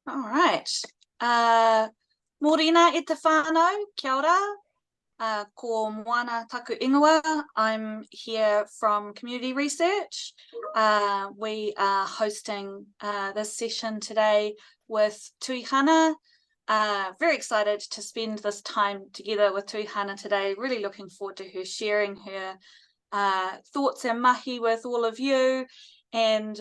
All right. Morena e te whānau, kia ora. Ko moana taku ingoa. I'm here from Community Research. We are hosting this session today with Tuihana. Very excited to spend this time together with Tuihana today. Really looking forward to her sharing her thoughts and mahi with all of you. And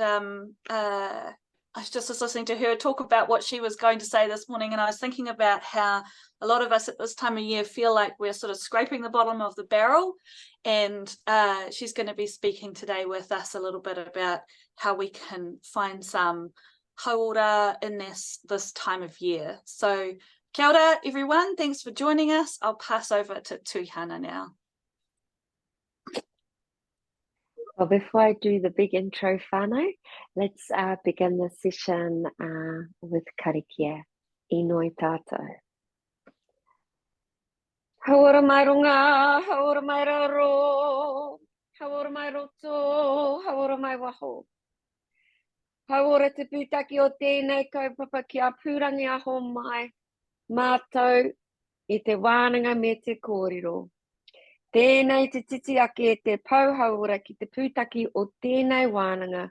I just was listening to her talk about what she was going to say this morning, and I was thinking about how a lot of us at this time of year feel like we're sort of scraping the bottom of the barrel, and she's going to be speaking today with us a little bit about how we can find some hauora in this time of year. So kia ora everyone, thanks for joining us. I'll pass over to Tuihana now. Well, before I do the big intro whānau, let's begin the session with karakia. I noi tātou. Hauora mai runga, hauora mai raro, hauora mai roto, hauora mai waho. Hauora te pūtaki o tēnei kaupapa ki a pūrangi aho mai, mātou i te wānanga me te kōrero. Tēnei te titi ake e te pauhauora ki te pūtaki o tēnei wānanga,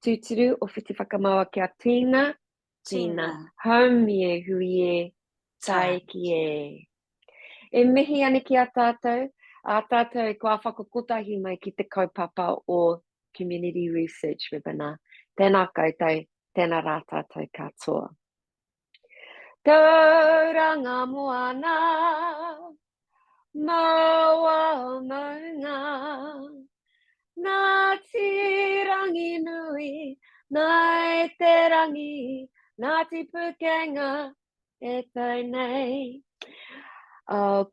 tūturu o whiti whakamaua kia tīna, tīna, haumie hui e, tai ki e. E mihi ane ki a tātou e kua whakakotahi mai ki te kaupapa o Community Research Webinar. Tēnā koutou, tēnā rā tātou katoa. Tauranga moana, moemoeā, nā te rangi nui, nā te rangi, nā te pukenga e tau nei.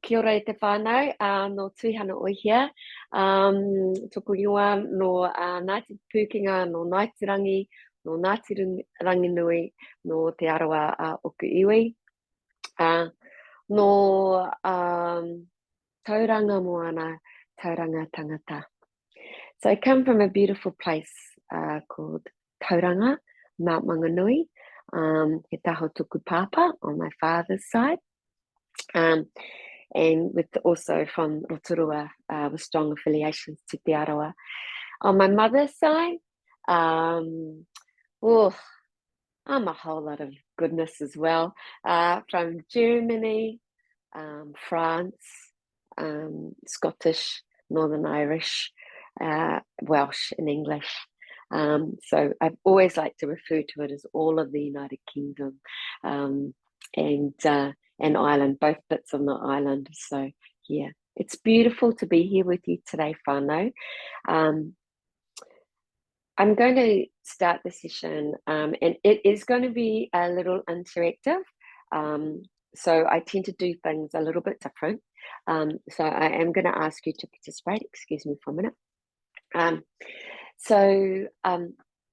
Kia ora e te whānau, no Tuihana Oihia, toko ingoa no nā te pukenga, no nā te rangi, no nā te rangi nui, no te arawa oku iwi, no tauranga moana, tauranga tangata. So I come from a beautiful place called Tauranga, Mount Manganui, he taho tuku papa on my father's side, and with also from Rotorua, with strong affiliations to Te Arawa. On my mother's side, I'm a whole lot of goodness as well, from Germany, France, Scottish, Northern Irish, Welsh and English. So I've always liked to refer to it as all of the United Kingdom and Ireland, both bits of the island. So yeah, it's beautiful to be here with you today, whānau. I'm going to start the session and it is going to be a little interactive. So I tend to do things a little bit different. So I am going to ask you to participate. Excuse me for a minute.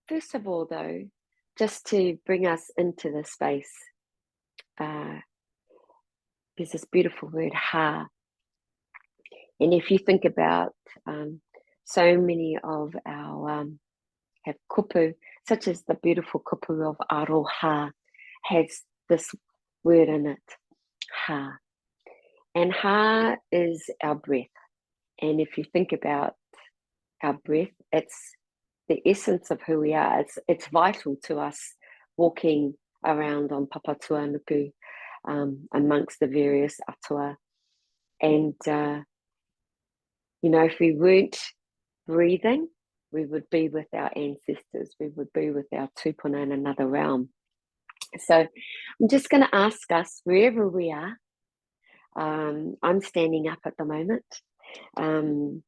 First of all, though, just to bring us into the space, there's this beautiful word, ha. And if you think about so many of our have kupu, such as the beautiful kupu of aroha, has this word in it, ha. And ha is our breath. And if you think about our breath, it's the essence of who we are. It's vital to us walking around on Papatuanuku amongst the various atua. And, if we weren't breathing, we would be with our ancestors. We would be with our tupuna in another realm. So I'm just going to ask us, wherever we are, I'm standing up at the moment, and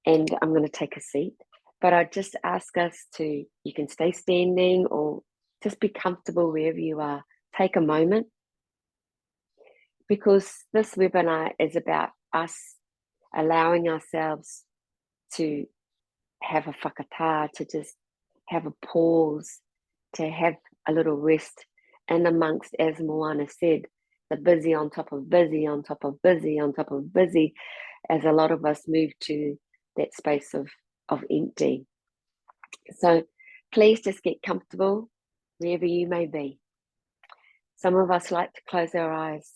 I'm going to take a seat. But I just ask us to, you can stay standing or just be comfortable wherever you are. Take a moment, because this webinar is about us allowing ourselves to have a whakatā, to just have a pause, to have a little rest, and amongst, as Moana said, the busy on top of busy on top of busy on top of busy, as a lot of us move to that space of empty. So please just get comfortable wherever you may be. Some of us like to close our eyes.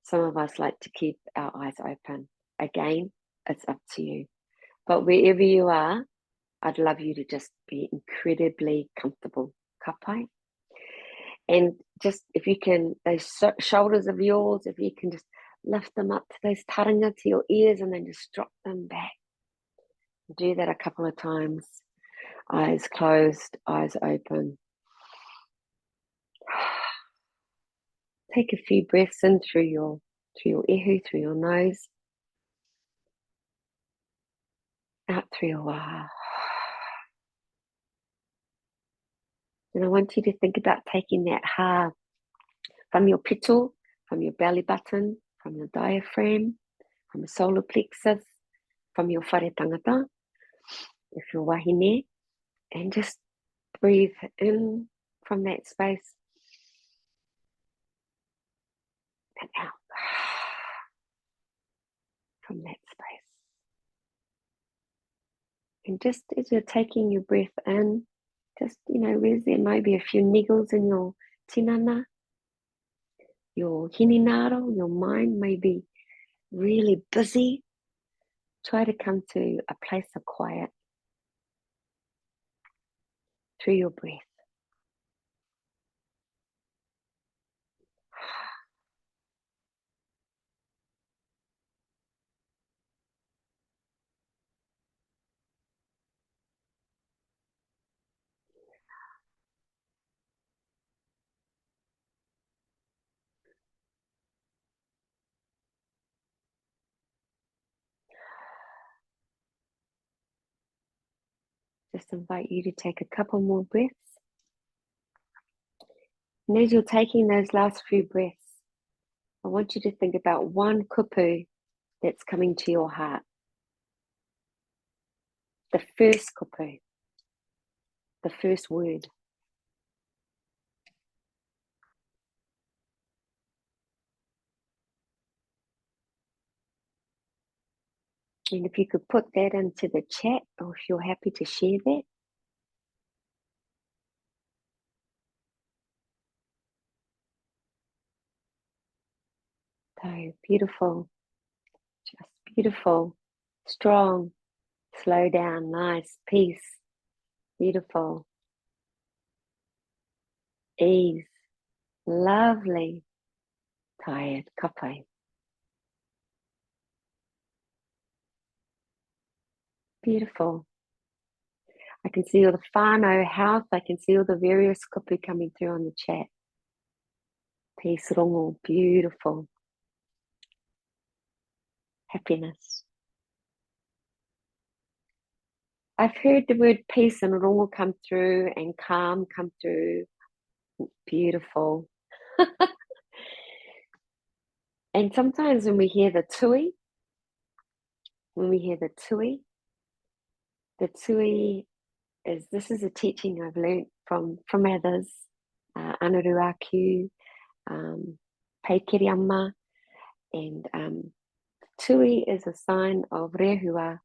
Some of us like to keep our eyes open. Again, it's up to you. But wherever you are, I'd love you to just be incredibly comfortable. Ka pai. And just, if you can, those shoulders of yours, if you can just lift them up to those taringa, to your ears, and then just drop them back. Do that a couple of times. Eyes closed, eyes open. Take a few breaths in through your ehu, through your nose. Out through your wā. And I want you to think about taking that ha from your pito, from your belly button, from your diaphragm, from the solar plexus, from your whare tangata, if you're wahine, and just breathe in from that space and out from that space. And just as you're taking your breath in, just, where's there maybe a few niggles in your tinana, your hininaro, your mind may be really busy. Try to come to a place of quiet through your breath. Just invite you to take a couple more breaths. And as you're taking those last few breaths, I want you to think about one kupu that's coming to your heart. The first kupu, the first word. And if you could put that into the chat, or if you're happy to share that. So beautiful, just beautiful, strong, slow down, nice, peace, beautiful, ease, lovely, tired, ka pai. Beautiful. I can see all the whānau health. I can see all the various kupu coming through on the chat. Peace, rongo, beautiful. Happiness. I've heard the word peace and rongo come through, and calm come through. Beautiful. And sometimes when we hear the tui, the tui is, this is a teaching I've learned from others, Anaru Aku, Peikiri Amma, and tui is a sign of rehua,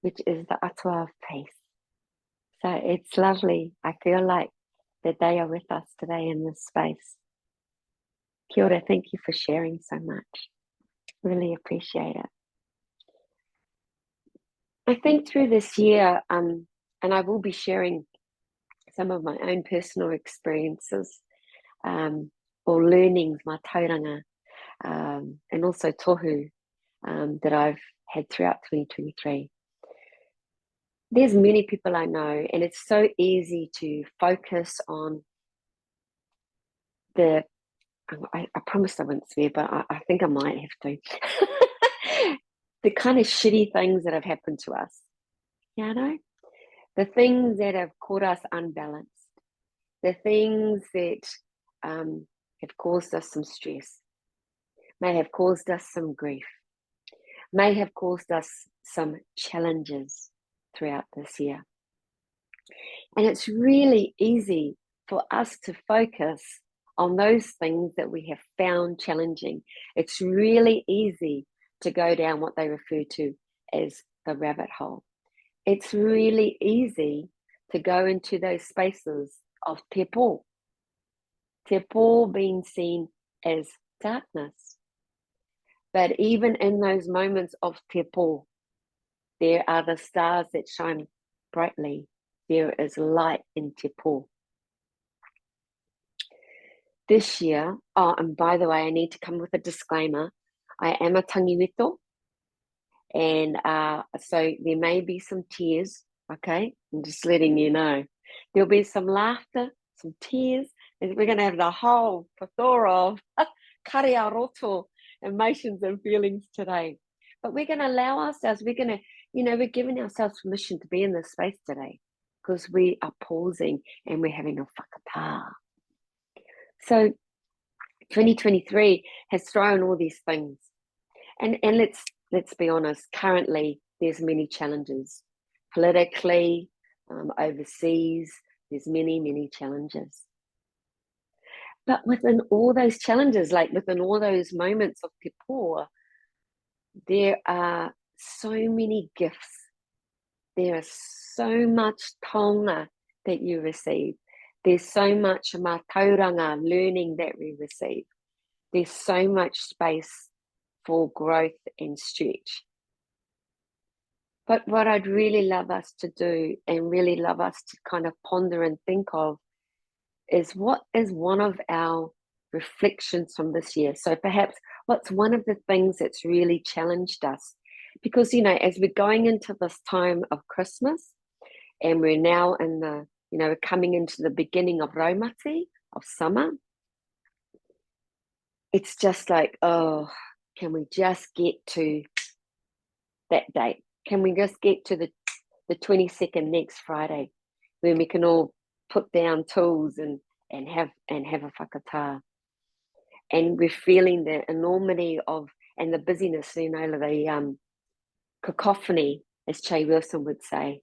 which is the atua of peace. So it's lovely. I feel like that they are with us today in this space. Kia ora, thank you for sharing so much. Really appreciate it. I think through this year, and I will be sharing some of my own personal experiences or learnings, my tauranga, and also tohu that I've had throughout 2023. There's many people I know, and it's so easy to focus on the, I promised I wouldn't swear, but I think I might have to. The kind of shitty things that have happened to us, the things that have caught us unbalanced, the things that have caused us some stress, may have caused us some grief, may have caused us some challenges throughout this year. And it's really easy for us to focus on those things that we have found challenging. It's really easy to go down what they refer to as the rabbit hole. It's really easy to go into those spaces of pepo, Te pō being seen as darkness. But even in those moments of te pō, there are the stars that shine brightly. There is light in te pō. This year, oh, and by the way, I need to come with a disclaimer. I am a tangiwito, and so there may be some tears, okay? I'm just letting you know. There'll be some laughter, some tears, and we're going to have the whole plethora of kariaroto emotions and feelings today. But we're going to allow ourselves, we're going to, we're giving ourselves permission to be in this space today because we are pausing and we're having a whakatā. So 2023 has thrown all these things. And let's be honest, currently there's many challenges. Politically, overseas, there's many challenges. But within all those challenges, like within all those moments of te pō, there are so many gifts. There is so much taonga that you receive. There's so much mātauranga learning that we receive. There's so much space for growth and stretch. But what I'd really love us to do and really love us to kind of ponder and think of is what is one of our reflections from this year. So perhaps what's one of the things that's really challenged us? Because, as we're going into this time of Christmas and we're now in the, we're coming into the beginning of Raumati, of summer, it's just like, oh, can we just get to that date? Can we just get to the 22nd next Friday when we can all put down tools and have a whakatā? And we're feeling the enormity of, and the busyness, the cacophony, as Che Wilson would say,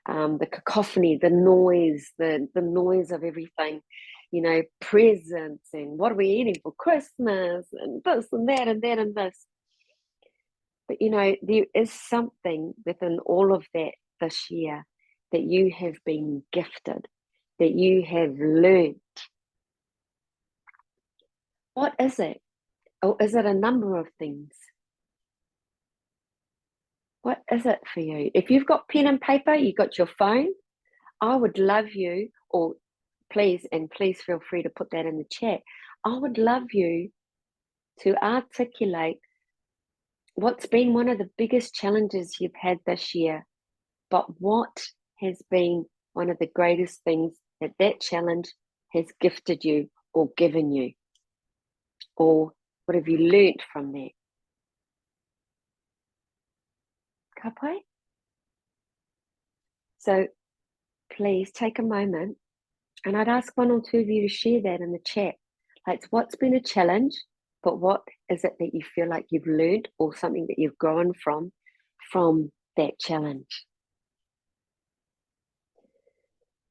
the cacophony, the noise of everything, presents and what are we eating for Christmas and this and that and that and this. But, there is something within all of that this year that you have been gifted, that you have learned. What is it? Or is it a number of things? What is it for you? If you've got pen and paper, you've got your phone, I would love you, or please feel free to put that in the chat. I would love you to articulate what's been one of the biggest challenges you've had this year, but what has been one of the greatest things that challenge has gifted you or given you? Or what have you learnt from that? Ka pai? So please take a moment, and I'd ask one or two of you to share that in the chat. Like, what's been a challenge, but what is it that you feel like you've learned or something that you've grown from that challenge?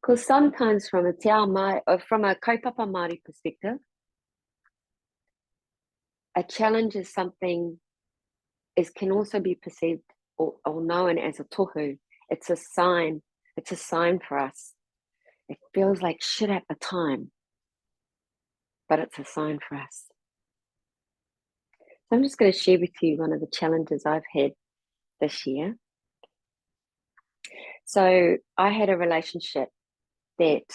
Because sometimes from a te ao mai, or from a kaupapa Māori perspective, a challenge is something can also be perceived or known as a tohu. It's a sign. It's a sign for us. It feels like shit at the time, but it's a sign for us. So I'm just going to share with you one of the challenges I've had this year. So I had a relationship that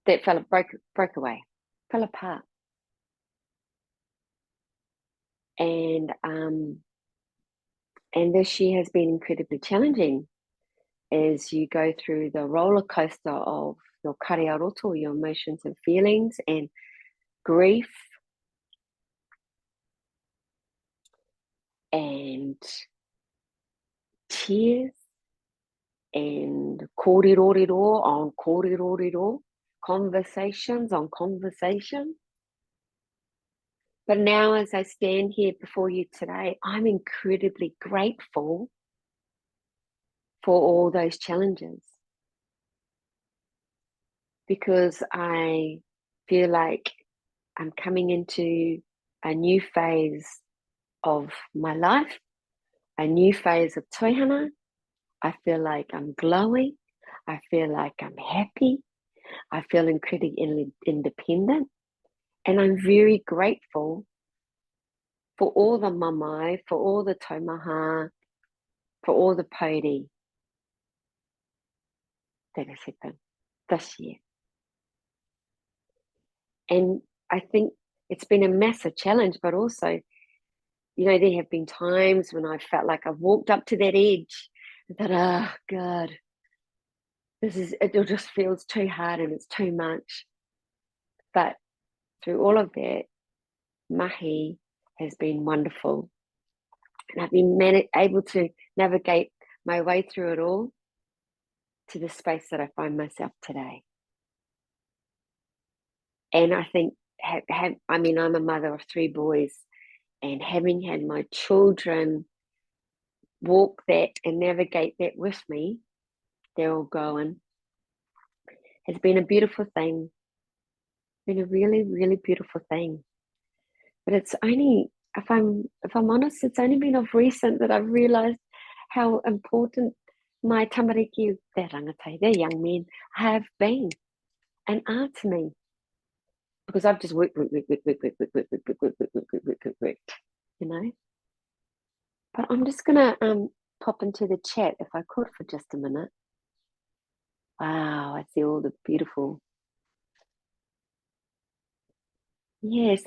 broke away, fell apart. And this year has been incredibly challenging as you go through the roller coaster of your kariaroto, your emotions and feelings and grief and tears and kōrero on kōrero, conversations on conversation. But now as I stand here before you today, I'm incredibly grateful for all those challenges, because I feel like I'm coming into a new phase of my life, a new phase of toihana. I feel like I'm glowing. I feel like I'm happy. I feel incredibly independent. And I'm very grateful for all the mamae, for all the taumaha, for all the pauri that has happened this year. And I think it's been a massive challenge, but also, you know, there have been times when I felt like I've walked up to that edge and thought, oh God, it just feels too hard and it's too much. But through all of that, mahi has been wonderful. And I've been able to navigate my way through it all to the space that I find myself today. And I think, I mean, I'm a mother of 3 boys, and having had my children walk that and navigate that with me, they're all going, has been a beautiful thing. Been a really, really beautiful thing. But it's only, if I'm honest, it's only been of recent that I've realised how important my tamariki, their rangatei, their young men, have been and are to me. Because I've just worked, you know. But I'm just gonna pop into the chat if I could for just a minute. Wow, I see all the beautiful. Yes,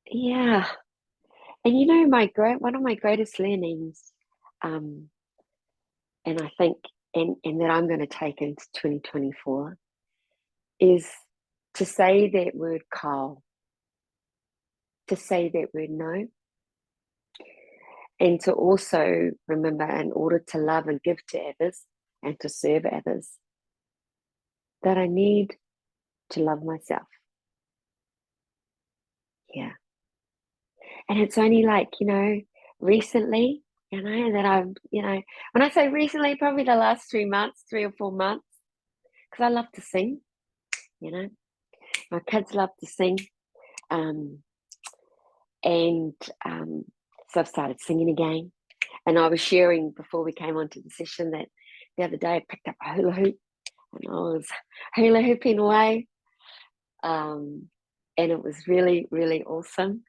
yeah. And you know, one of my greatest learnings, and I think, and that I'm going to take into 2024, is to say that word kao, to say that word no, and to also remember, in order to love and give to others and to serve others, that I need to love myself. Yeah. And it's only like, you know, recently, you know, that I've, you know, when I say recently, probably the last 3 months, 3 or 4 months, because I love to sing, you know, my kids love to sing. So I've started singing again. And I was sharing before we came onto the session that the other day I picked up a hula hoop and I was hula hooping away. And it was really, really awesome.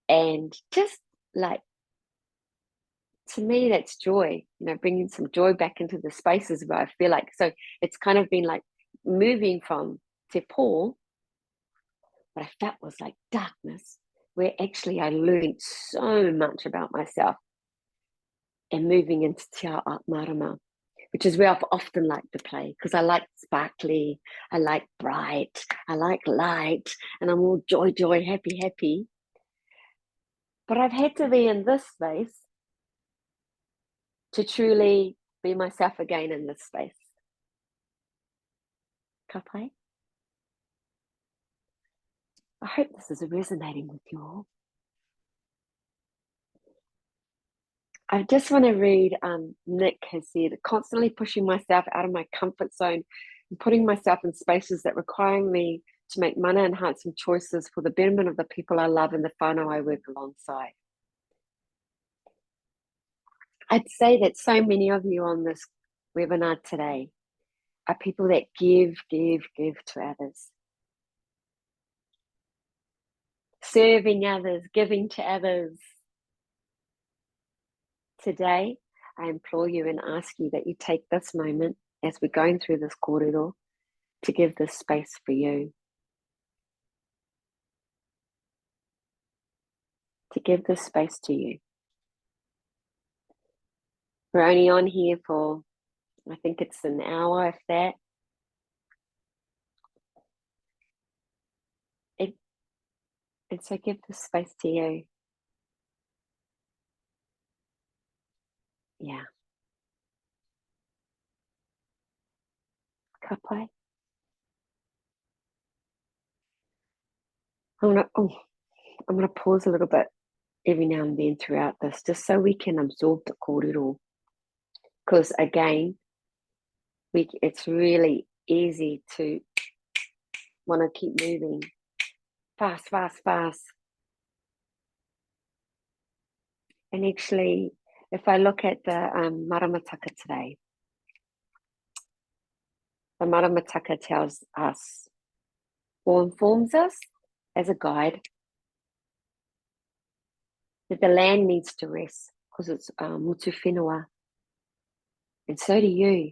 And just like, to me, that's joy, you know, bringing some joy back into the spaces where I feel like, so it's kind of been like moving from te pō, what I felt was like darkness, where actually I learned so much about myself, and moving into te ao marama, which is where I've often liked to play, because I like sparkly, I like bright, I like light, and I'm all joy, joy, happy, happy. But I've had to be in this space to truly be myself again in this space. Ka pai? I hope this is resonating with you all. I just want to read, Nick has said, constantly pushing myself out of my comfort zone and putting myself in spaces that require me to make mana enhancing choices for the betterment of the people I love and the whānau I work alongside. I'd say that so many of you on this webinar today are people that give to others. Serving others, giving to others. Today, I implore you and ask you that you take this moment as we're going through this kōrero to give this space for you. To give this space to you. We're only on here for, I think it's an hour, if that. And so give this space to you. Yeah. Ka pai? I'm gonna pause a little bit every now and then throughout this, just so we can absorb the kōrero. Because again, it's really easy to want to keep moving fast. And actually, if I look at the maramataka today, the maramataka tells us or informs us as a guide that the land needs to rest because it's mutu whenua. And so do you.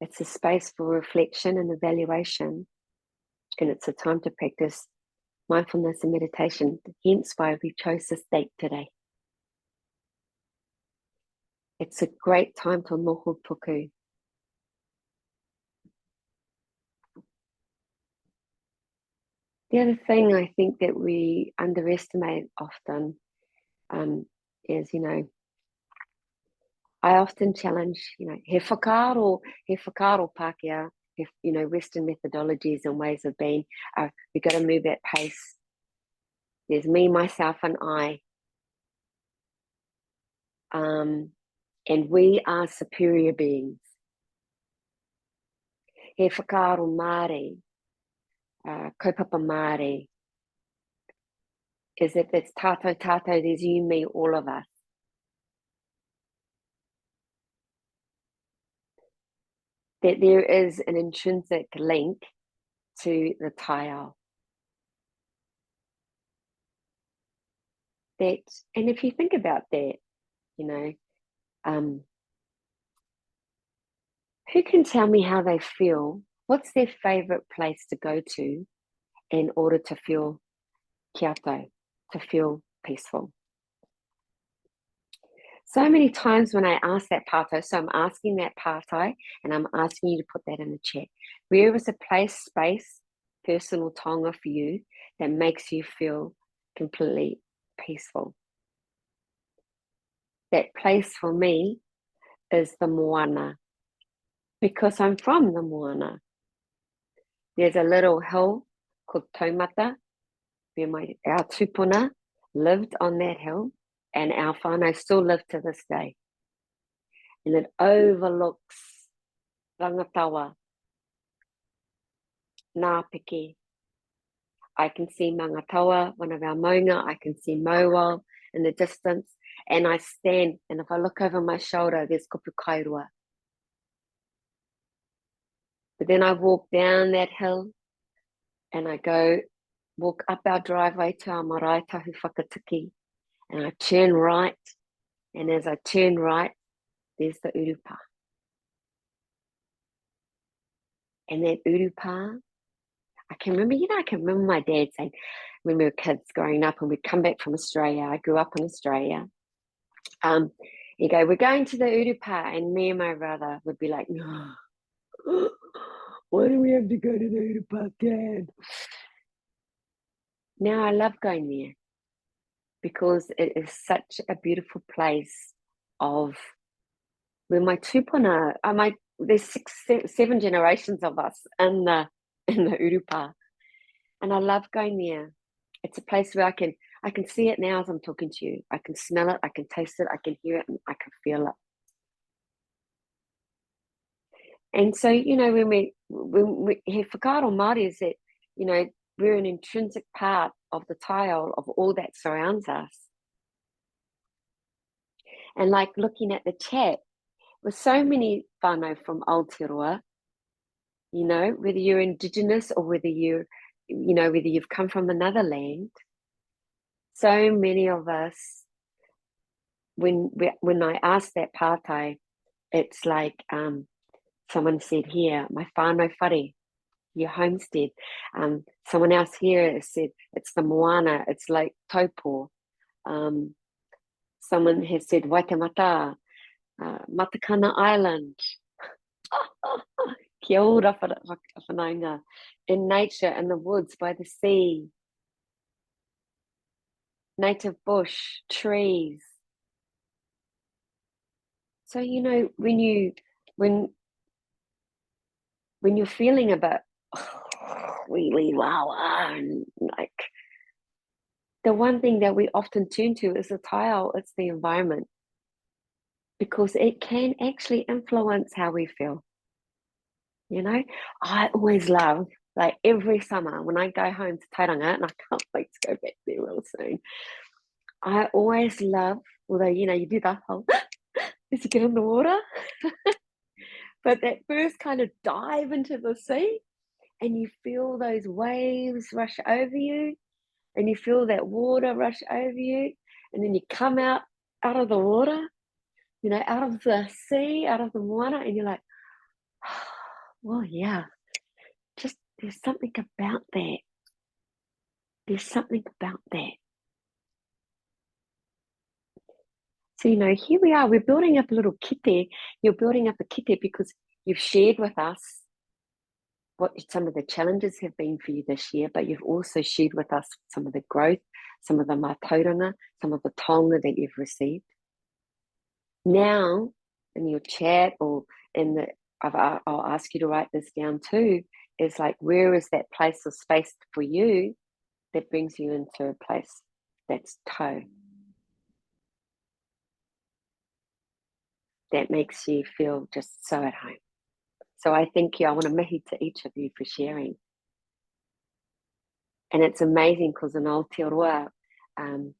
It's a space for reflection and evaluation, and it's a time to practice mindfulness and meditation, hence why we chose this date today. It's a great time to noho tuku. The other thing I think that we underestimate often is, I often challenge, he whakaro Pākehā, Western methodologies and ways of being. We've got to move at pace. There's me, myself, and I. And we are superior beings. He whakaro Māori, kaupapa Māori, is if it's tātou, there's you, me, all of us. That there is an intrinsic link to the taiao. That, and if you think about that, who can tell me how they feel? What's their favorite place to go to in order to feel kiato, to feel peaceful? So many times when I ask that pātai, so I'm asking that pātai, and I'm asking you to put that in the chat. Where is a place, space, personal taonga for you that makes you feel completely peaceful? That place for me is the moana, because I'm from the moana. There's a little hill called Taumata, where our tupuna lived on that hill, and our whānau still live to this day. And it overlooks Rangatawa, Ngāpiki. I can see Mangatawa, one of our maunga. I can see moemoeā in the distance. And I stand, and if I look over my shoulder, there's kupu kairua. But then I walk down that hill, and I walk up our driveway to our marae tahu whakatiki, and I turn right, and as I turn right, there's the urupa. And that urupa, I can remember my dad saying, when we were kids growing up and we'd come back from Australia, I grew up in Australia, he'd go, we're going to the urupa, and me and my brother would be like, no, why do we have to go to the urupa, Dad? Now I love going there because it is such a beautiful place of where my tupuna, there's 7 generations of us in the urupa, and I love going there. It's a place where I can see it now as I'm talking to you. I can smell it, I can taste it, I can hear it, and I can feel it. And so, when we he whakaro Māori is that, we're an intrinsic part of the taiao of all that surrounds us. And like looking at the chat, with so many whānau from Aotearoa, whether you're Indigenous or whether you've come from another land, so many of us, when I ask that pātai, it's like someone said here, my whānau whare, your homestead. Someone else here said it's the moana, it's like taupo. Someone has said Waitemata, Matakana Island. Kia ora whanaunga. In nature, in the woods, by the sea. Native bush, trees. So, when you're feeling a bit and like, the one thing that we often turn to is the taiao, it's the environment, because it can actually influence how we feel. I always love, like every summer when I go home to Tauranga, and I can't wait to go back there real soon, I always love Although, you know, you do that whole, as you get in the water. But that first kind of dive into the sea, and you feel those waves rush over you, and you feel that water rush over you, and then you come out of the water, you know, out of the sea, out of the water, and you're like, oh, well, yeah, just there's something about that. There's something about that. So, you know, here we are, we're building up a little kite. You're building up a kite because you've shared with us what some of the challenges have been for you this year, but you've also shared with us some of the growth, some of the mātauranga, some of the taonga that you've received. Now, in your chat or in the, I'll ask you to write this down too, is like, where is that place or space for you that brings you into a place that's tau? That makes you feel just so at home. So I thank you. I want to mihi to each of you for sharing. And it's amazing because in Aotearoa, you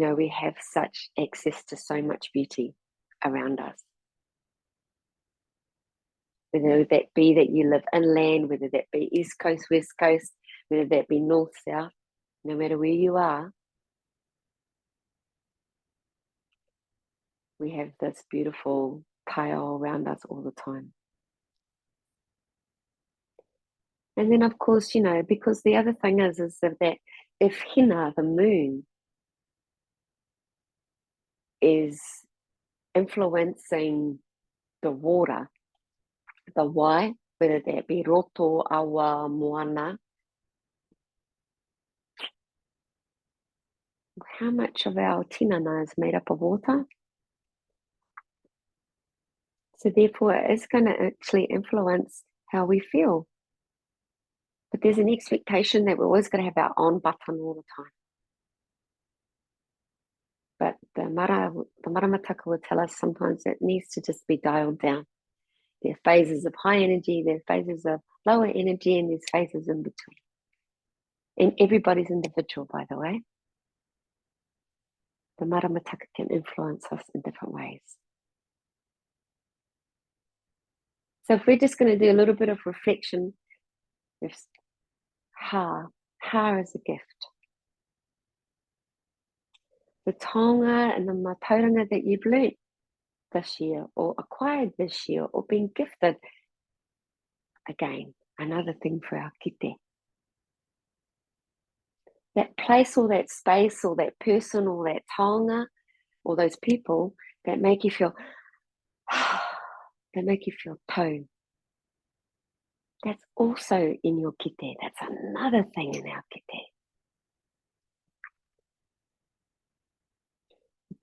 know, we have such access to so much beauty around us. Whether that be that you live inland, whether that be East Coast, West Coast, whether that be North, South, no matter where you are, we have this beautiful tile around us all the time. And then, of course, you know, because the other thing is that if Hina, the moon, is influencing the water, the wai, whether that be roto, awa, moana, how much of our tinana is made up of water? So therefore, it is going to actually influence how we feel. But there's an expectation that we're always going to have our on button all the time. But the maramataka will tell us sometimes it needs to just be dialed down. There are phases of high energy, there are phases of lower energy, and there's phases in between. And everybody's individual, by the way. The maramataka can influence us in different ways. So if we're just going to do a little bit of reflection, with ha is a gift. The taonga and the mātauranga that you've learnt this year or acquired this year or been gifted, again, another thing for our kite. That place or that space or that person or that taonga or those people that make you feel tone. That's also in your kite. That's another thing in our kite.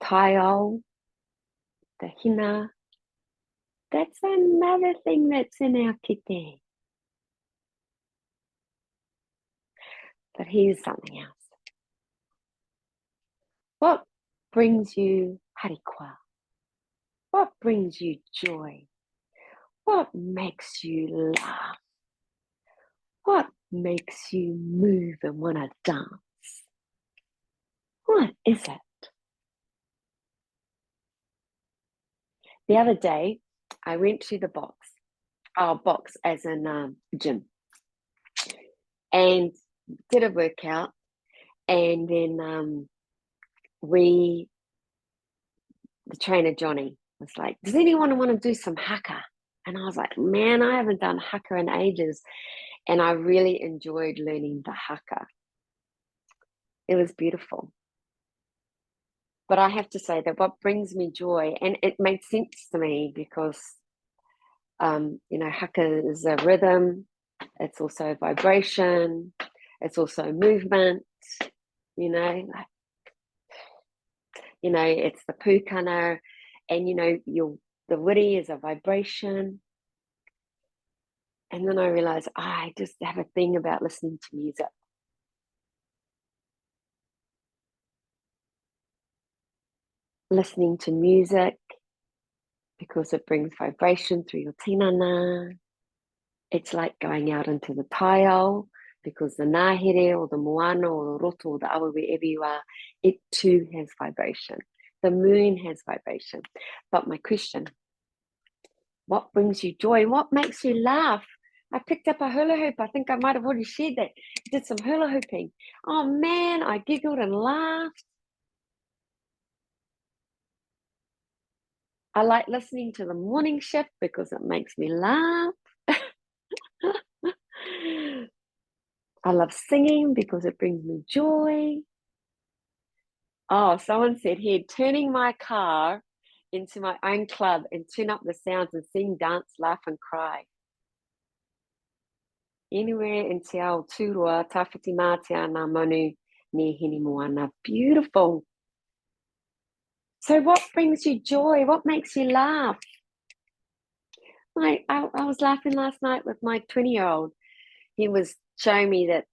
Taiao, the hina, that's another thing that's in our kite. But here's something else. What brings you harikwa? What brings you joy? What makes you laugh? What makes you move and want to dance? What is it? The other day, I went to the box as in gym, and did a workout, and then the trainer Johnny was like, does anyone want to do some haka? And I was like, man, I haven't done haka in ages. And I really enjoyed learning the haka. It was beautiful. But I have to say that what brings me joy, and it makes sense to me because, you know, haka is a rhythm. It's also vibration. It's also movement, you know. You know, it's the pūkana, and, you know, the wiri is a vibration. And then I realized I just have a thing about listening to music. Listening to music because it brings vibration through your tinana. It's like going out into the taiao because the ngahere or the moana or the roto or the awa, wherever you are, it too has vibration. The moon has vibration. But my question, what brings you joy? What makes you laugh? I picked up a hula hoop. I think I might have already shared that. Did some hula hooping. Oh man, I giggled and laughed. I like listening to the morning shift because it makes me laugh. I love singing because it brings me joy. Oh, someone said here, turning my car into my own club and turn up the sounds and sing, dance, laugh and cry. Anywhere in te ao tūroa, tawhiti mātea ngā manu ne hini moana. Beautiful. So what brings you joy? What makes you laugh? I was laughing last night with my 20-year-old. He was showing me that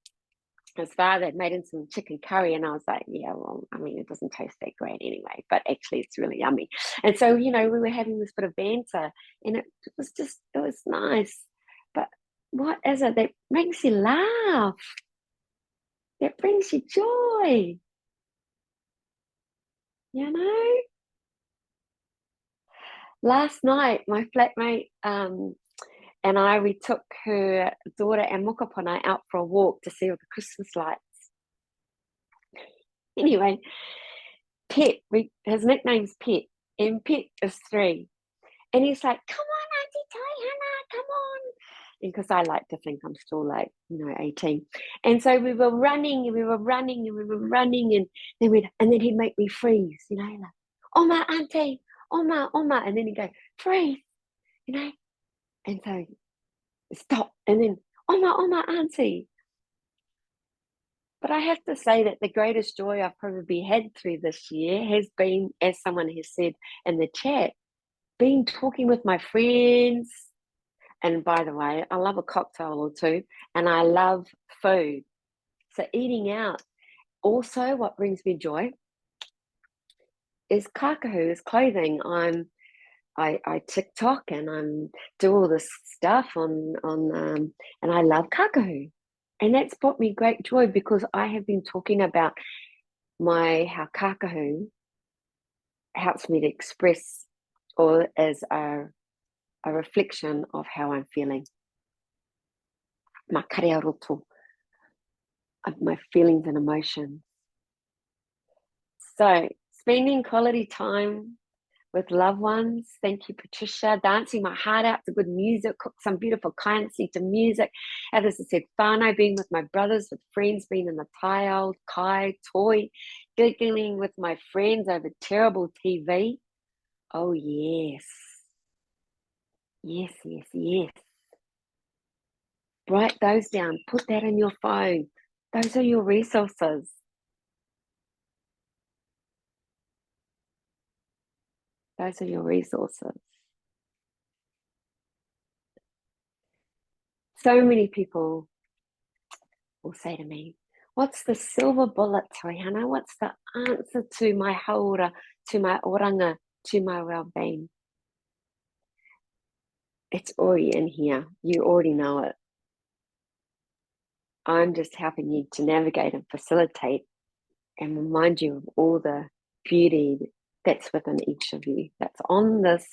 his father had made him some chicken curry, and I was like, yeah, well, I mean, it doesn't taste that great anyway, but actually it's really yummy. And so, you know, we were having this bit of banter, and it was nice. But what is it that makes you laugh? That brings you joy? You know? Last night, my flatmate and we took her daughter and mokopuna out for a walk to see all the Christmas lights. Anyway, Pet, his nickname's Pet, and Pet is 3. And he's like, come on, Auntie Taihana, come on. And because I like to think I'm still like, 18. And so we were running, and then he'd make me freeze, like, oh my auntie, oh my, and then he'd go, freeze, and so stop, and then, oh my auntie. But I have to say that the greatest joy I've probably had through this year has been, as someone has said in the chat, been talking with my friends. And by the way, I love a cocktail or two, and I love food. So eating out. Also, what brings me joy is kakahu, is clothing. I TikTok and I do all this stuff on and I love kakahu. And that's brought me great joy because I have been talking about how kakahu helps me to express, or as a reflection of how I'm feeling. Ma karea of my feelings and emotions. So spending quality time with loved ones. Thank you, Patricia. Dancing my heart out to good music, cook some beautiful kindness to music. Others have said whānau, being with my brothers, with friends, being in the taiao, kai, toi, giggling with my friends over terrible TV. Oh, yes. Yes, yes, yes. Write those down. Put that in your phone. Those are your resources. Those are your resources. So many people will say to me, what's the silver bullet, Taihana? What's the answer to my hauora, to my oranga, to my well-being? It's already in here. You already know it. I'm just helping you to navigate and facilitate and remind you of all the beauty that's within each of you, that's on this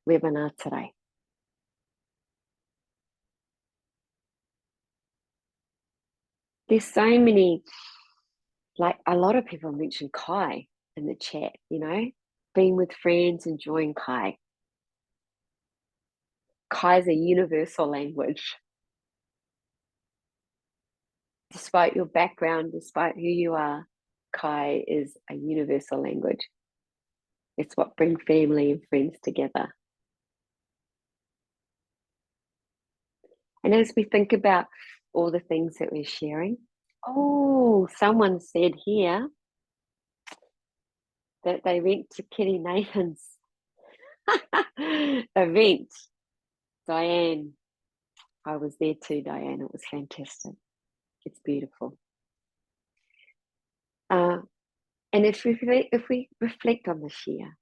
webinar today. There's so many, like a lot of people mentioned kai in the chat, being with friends, enjoying kai. Kai is a universal language. Despite your background, despite who you are, kai is a universal language. It's what brings family and friends together. And as we think about all the things that we're sharing, someone said here that they went to Kitty Nathan's event. Diane, I was there too, Diane. It was fantastic. It's beautiful. And if we reflect on this year,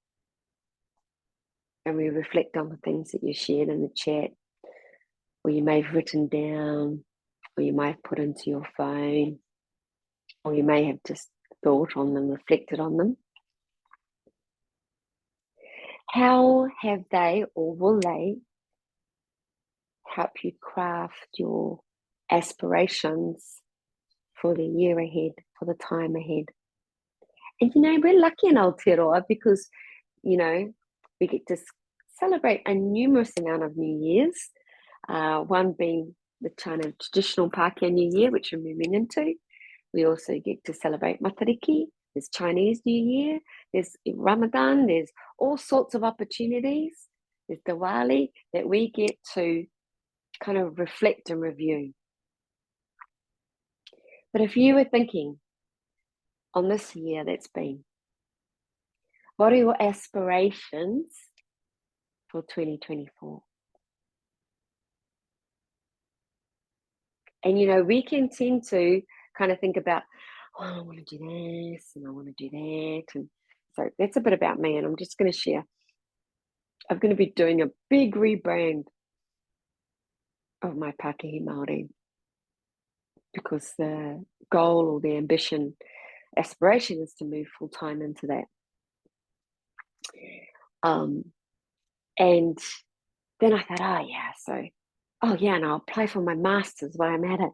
and we reflect on the things that you shared in the chat, or you may have written down, or you may have put into your phone, or you may have just thought on them, reflected on them. how have they, or will they, help you craft your aspirations for the year ahead, for the time ahead? And we're lucky in Aotearoa because, we get to celebrate a numerous amount of New Years, one being the China traditional Pākehā New Year, which we're moving into. We also get to celebrate Matariki, there's Chinese New Year, there's Ramadan, there's all sorts of opportunities, there's Diwali that we get to kind of reflect and review. But if you were thinking on this year that's been, what are your aspirations for 2024? And we can tend to kind of think about, I want to do this and I want to do that. And so that's a bit about me, and I'm just going to share. I'm going to be doing a big rebrand of my Pākehā Māori, because the goal or the ambition, aspiration is to move full time into that. And then I thought, and I'll apply for my master's while I'm at it.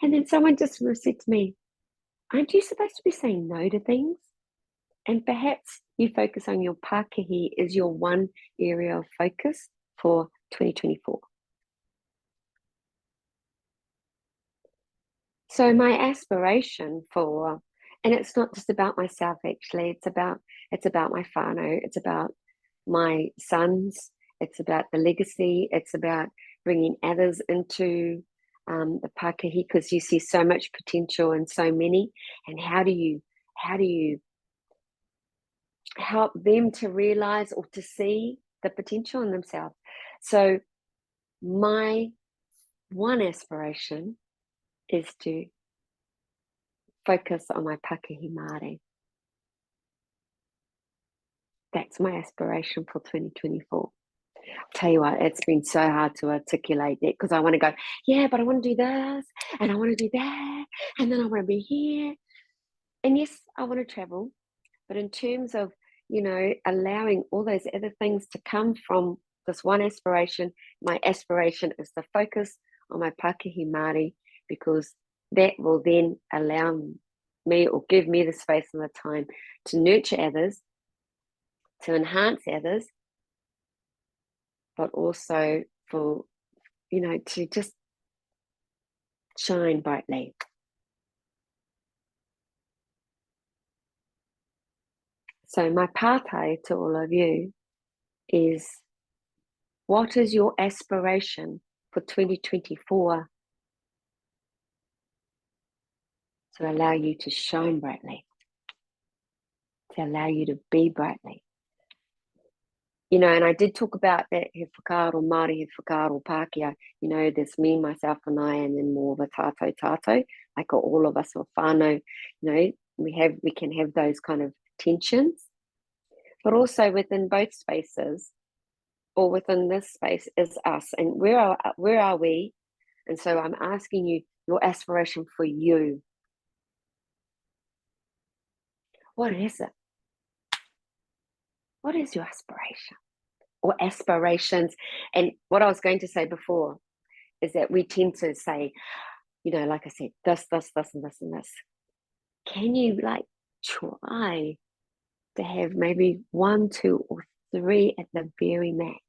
And then someone just said to me, aren't you supposed to be saying no to things? And perhaps you focus on your Pākehā as your one area of focus for 2024. So my aspiration for, and it's not just about myself actually, it's about my whānau, it's about my sons, it's about the legacy, it's about bringing others into the Pākehā, because you see so much potential in so many, and how do you help them to realize or to see the potential in themselves? So my one aspiration is to focus on my Pākehā Māori. That's my aspiration for 2024. I'll tell you what, it's been so hard to articulate that, because I want to go, but I want to do this, and I want to do that, and then I want to be here. And yes, I want to travel, but in terms of, allowing all those other things to come from this one aspiration, my aspiration is to focus on my Pākehā Māori, because that will then allow me, or give me the space and the time to nurture others, to enhance others, but also for, to just shine brightly. So my pātai to all of you is, what is your aspiration for 2024 to allow you to shine brightly, to allow you to be brightly? And I did talk about that, he whakaaro Māori, he whakaaro Pākehā, there's me, myself and I, and then more of a tātou, like all of us are whānau, we can have those kind of tensions, but also within both spaces, or within this space, is us, and where are we? And so I'm asking you, your aspiration for you, what is it? What is your aspiration or aspirations? And what I was going to say before is that we tend to say, like I said, this, and this, and this. Can you try to have maybe 1, 2, or 3 at the very max?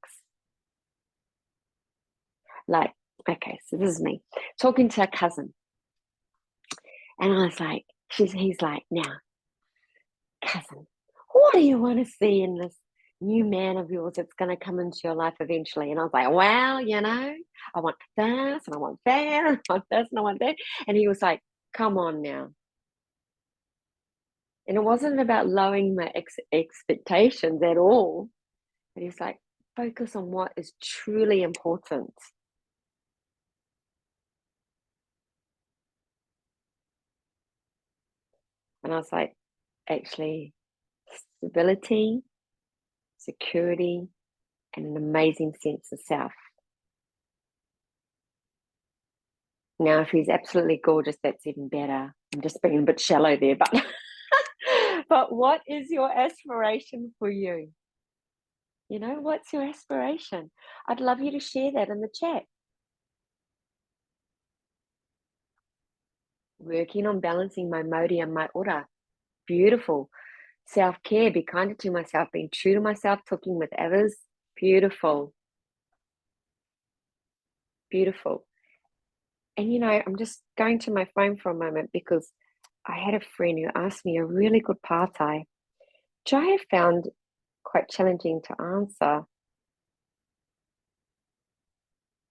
Okay, so this is me talking to a cousin, and I was like, he's like, now, cousin, what do you want to see in this new man of yours that's going to come into your life eventually? And I was like, well, I want this, and I want that, and I want this, and I want that. And he was like, come on now. And it wasn't about lowering my expectations at all, but he's like, focus on what is truly important. And I was like, actually, stability, security, and an amazing sense of self. Now, if he's absolutely gorgeous, that's even better. I'm just being a bit shallow there, but but what is your aspiration for you? You know, what's your aspiration? I'd love you to share that in the chat. Working on balancing my modi and my ora. Beautiful. Self-care, be kinder to myself, being true to myself, talking with others. Beautiful. Beautiful. And, you know, I'm just going to my phone for a moment because I had a friend who asked me a really good pātai, which I have found quite challenging to answer.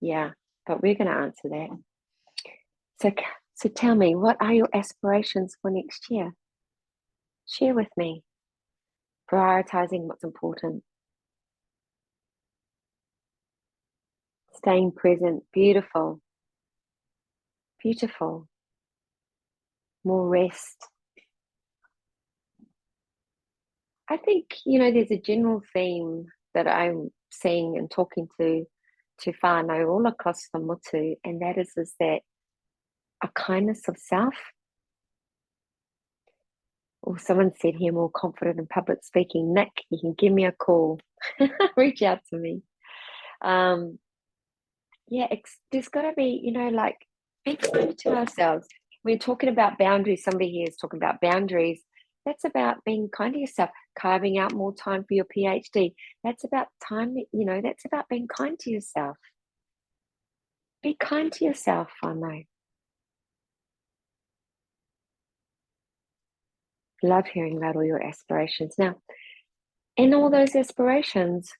Yeah, but we're going to answer that. So tell me, what are your aspirations for next year? Share with me. Prioritizing what's important. Staying present. Beautiful. Beautiful. More rest. I think, you know, there's a general theme that I'm seeing and talking to whānau all across the motu, and that is that a kindness of self. Or someone said here, more confident in public speaking. Nick, you can give me a call. Reach out to me. Yeah, there's got to be, you know, like, be kind to ourselves. We're talking about boundaries. Somebody here is talking about boundaries. That's about being kind to yourself, carving out more time for your PhD. That's about time, you know, that's about being kind to yourself. Be kind to yourself, whānau. Love hearing about all your aspirations. Now, in all those aspirations,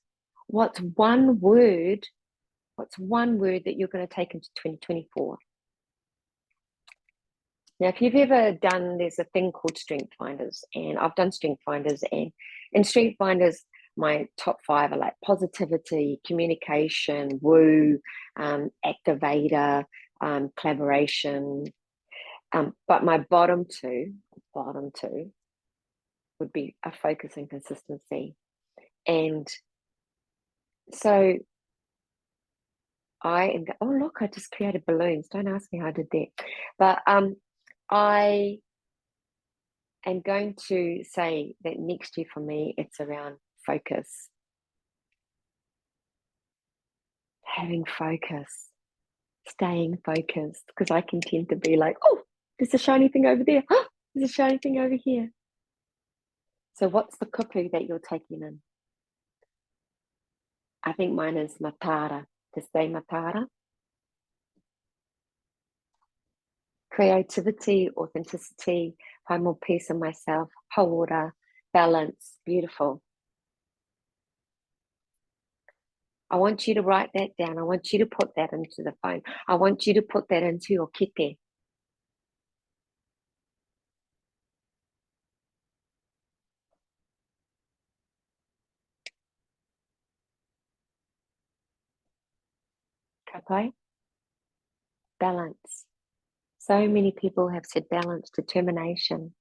what's one word that you're going to take into 2024? Now, if you've ever done, there's a thing called Strength Finders, and I've done Strength Finders, and in Strength Finders, my top 5 are like positivity, communication, woo, activator, collaboration. But my bottom two would be a focus and consistency. And so I am, oh look, I just created balloons. Don't ask me how I did that. But I am going to say that next year for me, it's around focus. Having focus, staying focused, because I can tend to be like, oh, there's a shiny thing over there. Oh, there's a shiny thing over here. So what's the kupu that you're taking in? I think mine is matara, to stay matara. Creativity, authenticity, find more peace in myself, hauora, balance, beautiful. I want you to write that down. I want you to put that into the phone. I want you to put that into your kete. Okay? Balance. So many people have said balance, determination.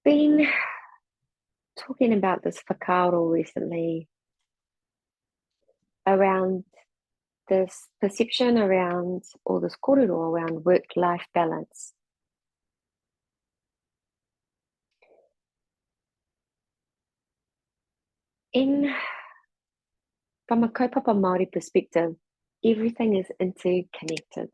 Been talking about this whakaaro recently around this perception around, or this kōrero around work-life balance. From a kaupapa Māori perspective, everything is interconnected.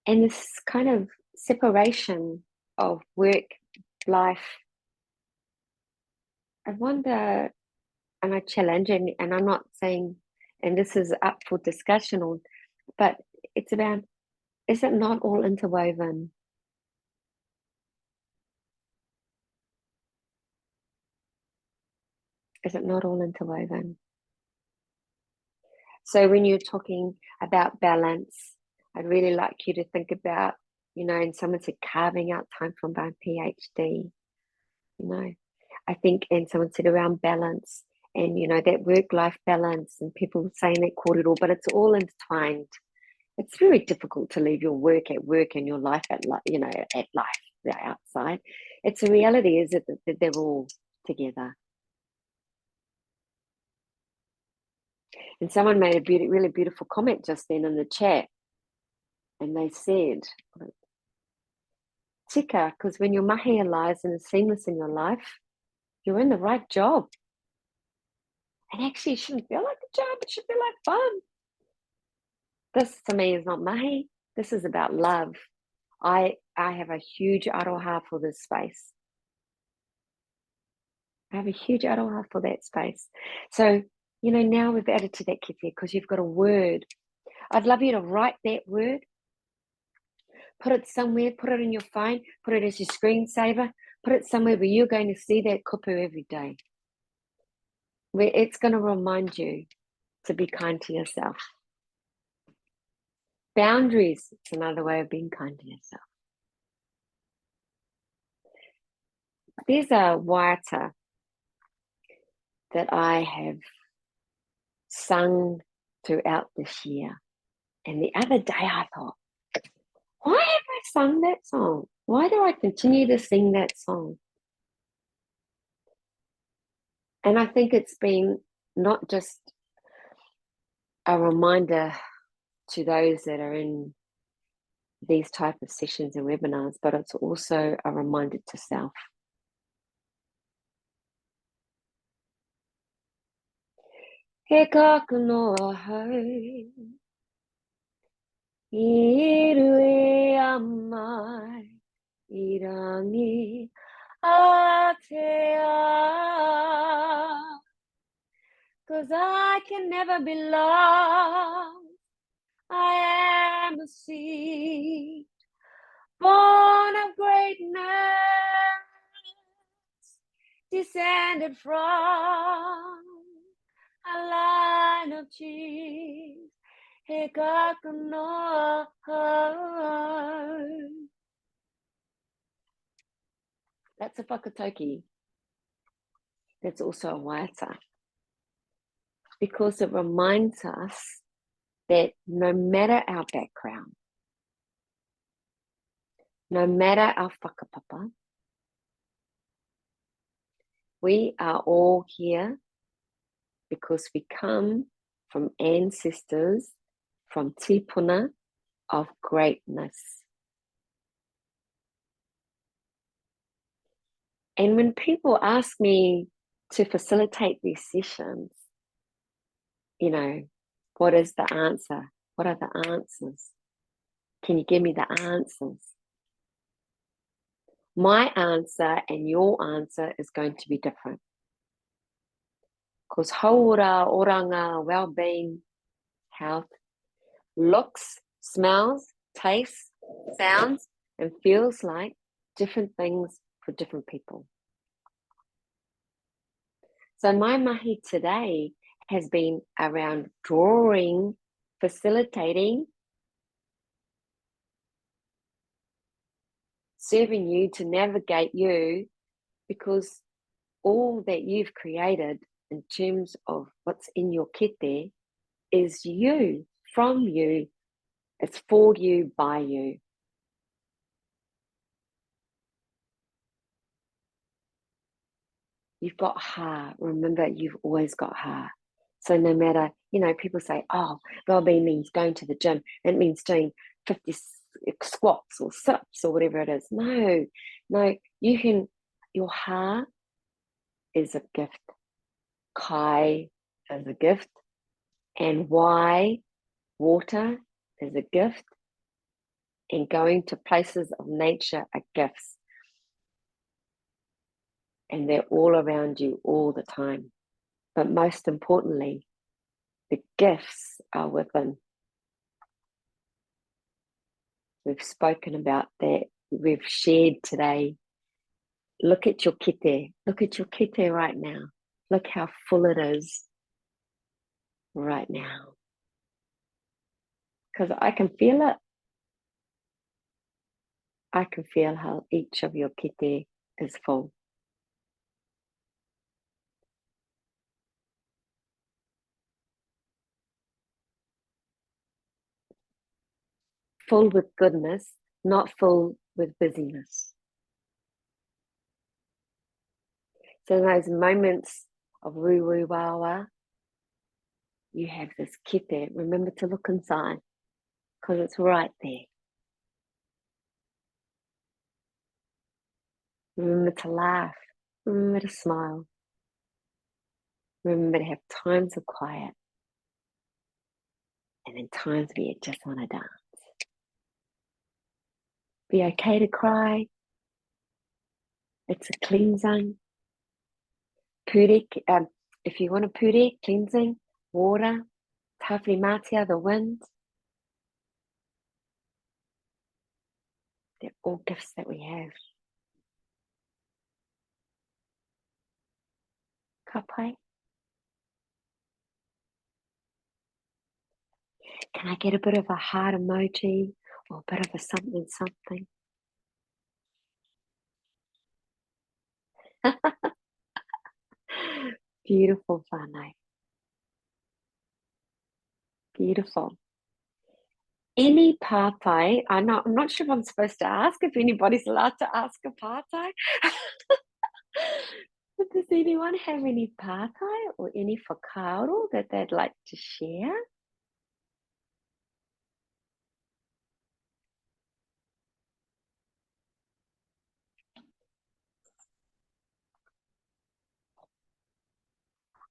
And this kind of separation of work, life, I wonder, and I challenge, and I'm not saying, and this is up for discussion, but it's about, is it not all interwoven? Is it not all interwoven? So when you're talking about balance, I'd really like you to think about, you know, and someone said carving out time for my PhD, you know, I think, and someone said around balance and, you know, that work-life balance, and people saying that kōrero, but it's all intertwined. It's very difficult to leave your work at work and your life at, you know, at life, the outside. It's a reality, is it, that they're all together. And someone made a really beautiful comment just then in the chat. And they said, tika, because when your mahi aligns and is seamless in your life, you're in the right job. And actually, it shouldn't feel like a job. It should feel like fun. This, to me, is not mahi. This is about love. I have a huge aroha for this space. I have a huge aroha for that space. So, now we've added to that kite because you've got a word. I'd love you to write that word. Put it somewhere. Put it in your phone. Put it as your screensaver. Put it somewhere where you're going to see that kupu every day. Where it's going to remind you to be kind to yourself. Boundaries, it's another way of being kind to yourself. There's a whakatā that I have sung throughout this year. And the other day I thought, why have I sung that song? Why do I continue to sing that song? And I think it's been not just a reminder to those that are in these type of sessions and webinars, but it's also a reminder to self. He kaku noa hau, I rue a mai, I rangi a te a. 'Cause I can never be lost. I am a seed, born of greatness, descended from a line of chiefs. He kaku noa hau. That's a whakatauki. That's also a whakatā. Because it reminds us that no matter our background, no matter our whakapapa, we are all here because we come from ancestors, from tipuna of greatness. And when people ask me to facilitate these sessions, what is the answer? What are the answers? Can you give me the answers? My answer and your answer is going to be different. Because hauora, oranga, well-being, health, looks, smells, tastes, sounds, and feels like different things for different people. So my mahi today has been around drawing, facilitating, serving you to navigate you, because all that you've created in terms of what's in your kete is you, from you. It's for you, by you. You've got ha. Remember, you've always got ha. So no matter, people say, oh, well-being means going to the gym. It means doing 50 squats or sit-ups or whatever it is. No, your ha is a gift. Kai is a gift. And why water is a gift. And going to places of nature are gifts. And they're all around you all the time. But most importantly, the gifts are within. We've spoken about that. We've shared today. Look at your kete. Look at your kete right now. Look how full it is right now. Because I can feel it. I can feel how each of your kete is full. Full with goodness, not full with busyness. So in those moments of woo wawa, you have this kete. Remember to look inside, because it's right there. Remember to laugh. Remember to smile. Remember to have times of quiet. And then times where you just want to dance. Be okay to cry. It's a cleansing. Pure, if you want a pure, cleansing, water, tawhiri mātia, the wind. They're all gifts that we have. Ka pai? Can I get a bit of a heart emoji or a bit of a something, something? Beautiful, whānau. Beautiful. Any pātai, I'm not sure if I'm supposed to ask, if anybody's allowed to ask a pātai. Does anyone have any pātai or any whakaaro that they'd like to share?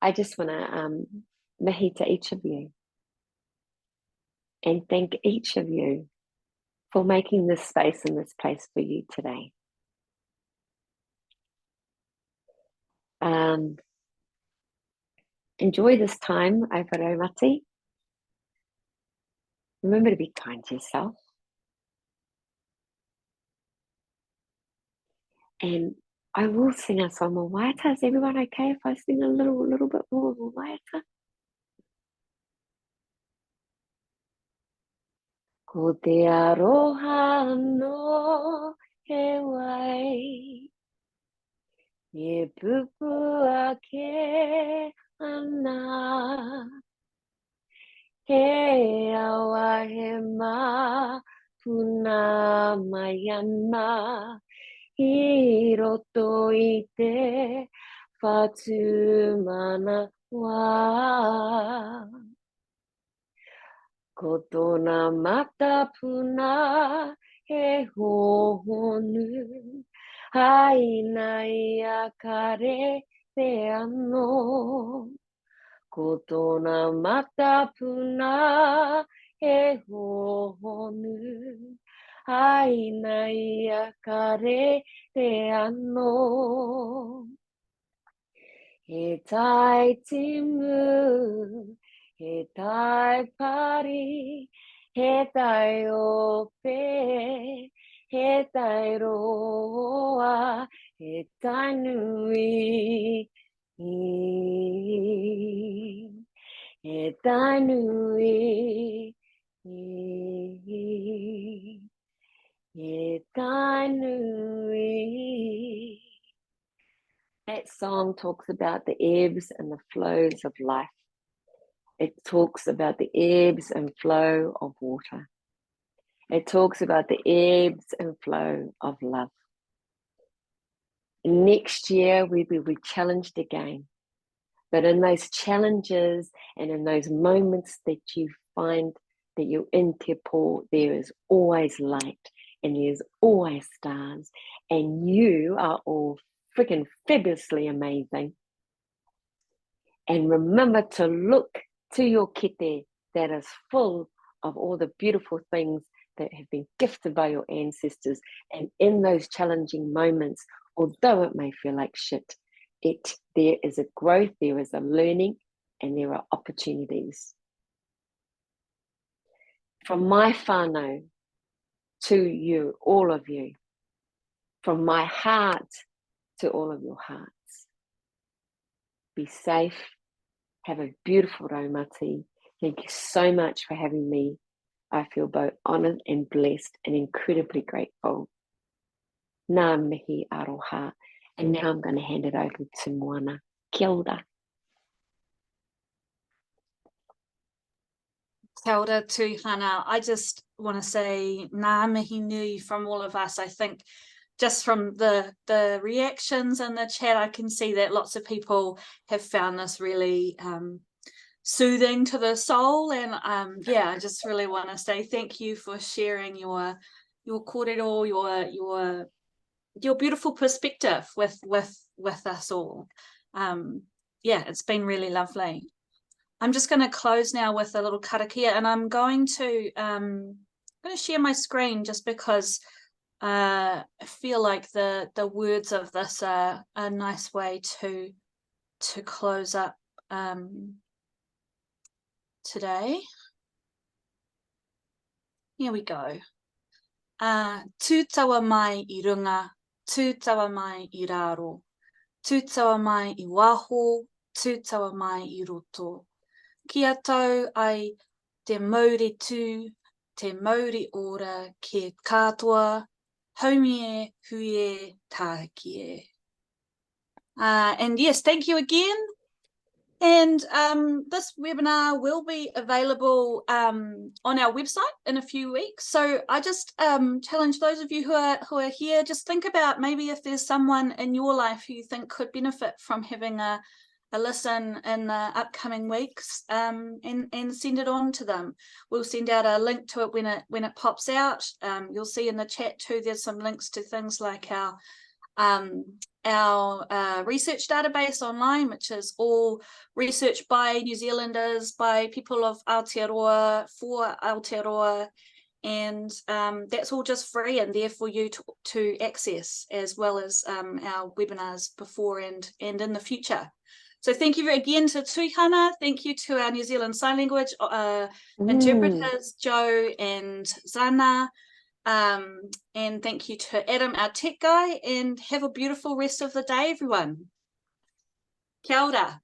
I just want to mihi to each of you and thank each of you for making this space and this place for you today. Enjoy this time over Raumati. Remember to be kind to yourself. And I will sing a song of moemoeā. Is everyone okay if I sing a little bit more of moemoeā? Ko te aroha no he wai, e pupu ake ana, he awa he ma puna mai ana, I roto I te whatu mana wā. Ko tōna mata puna he hōhonu, haina I a kare te ano. Ko tōna mata puna he hōhonu, haina I a kare te ano. He tai timu, he tai pari, he tai ope, he tai roa, he tai nui, he tai nui, he tai nui. That song talks about the ebbs and the flows of life. It talks about the ebbs and flow of water. It talks about the ebbs and flow of love. Next year, we will be challenged again. But in those challenges and in those moments that you find that you're in te pō, there is always light and there's always stars. And you are all freaking fabulously amazing. And remember to look to your kete that is full of all the beautiful things that have been gifted by your ancestors. And in those challenging moments, although it may feel like shit, there is a growth, there is a learning, and there are opportunities. From my whānau to you, all of you, from my heart to all of your hearts. Be safe. Have a beautiful raumati. Thank you so much for having me. I feel both honoured and blessed and incredibly grateful. Nā mihi aroha. And now I'm going to hand it over to Moana. Kia ora. Kia ora tūhana. I just want to say nā mihi nui from all of us. I think just from the reactions in the chat, I can see that lots of people have found this really soothing to the soul. And yeah, I just really want to say thank you for sharing your kōrero, your your beautiful perspective with us all. Yeah, it's been really lovely. I'm just going to close now with a little karakia, and I'm going to share my screen just because I feel like the words of this are a nice way to close up today. Here we go. Tūtawa mai I runga, tūtawa mai I raro, tūtawa mai I waho, tūtawa mai I roto. Kia tau ai te mauri tū, te mauri ora, ke katoa, haumie, huie, tākie. And yes, thank you again. And this webinar will be available on our website in a few weeks. So I just challenge those of you who are here, just think about maybe if there's someone in your life who you think could benefit from having a listen in the upcoming weeks, and send it on to them. We'll send out a link to it when it pops out. You'll see in the chat too, there's some links to things like our research database online, which is all research by New Zealanders, by people of Aotearoa, for Aotearoa, and that's all just free and there for you to access, as well as our webinars before and in the future. So thank you again to Tuihana, thank you to our New Zealand Sign Language interpreters, Joe and Zana, and thank you to Adam, our tech guy, and have a beautiful rest of the day, everyone. Kia ora.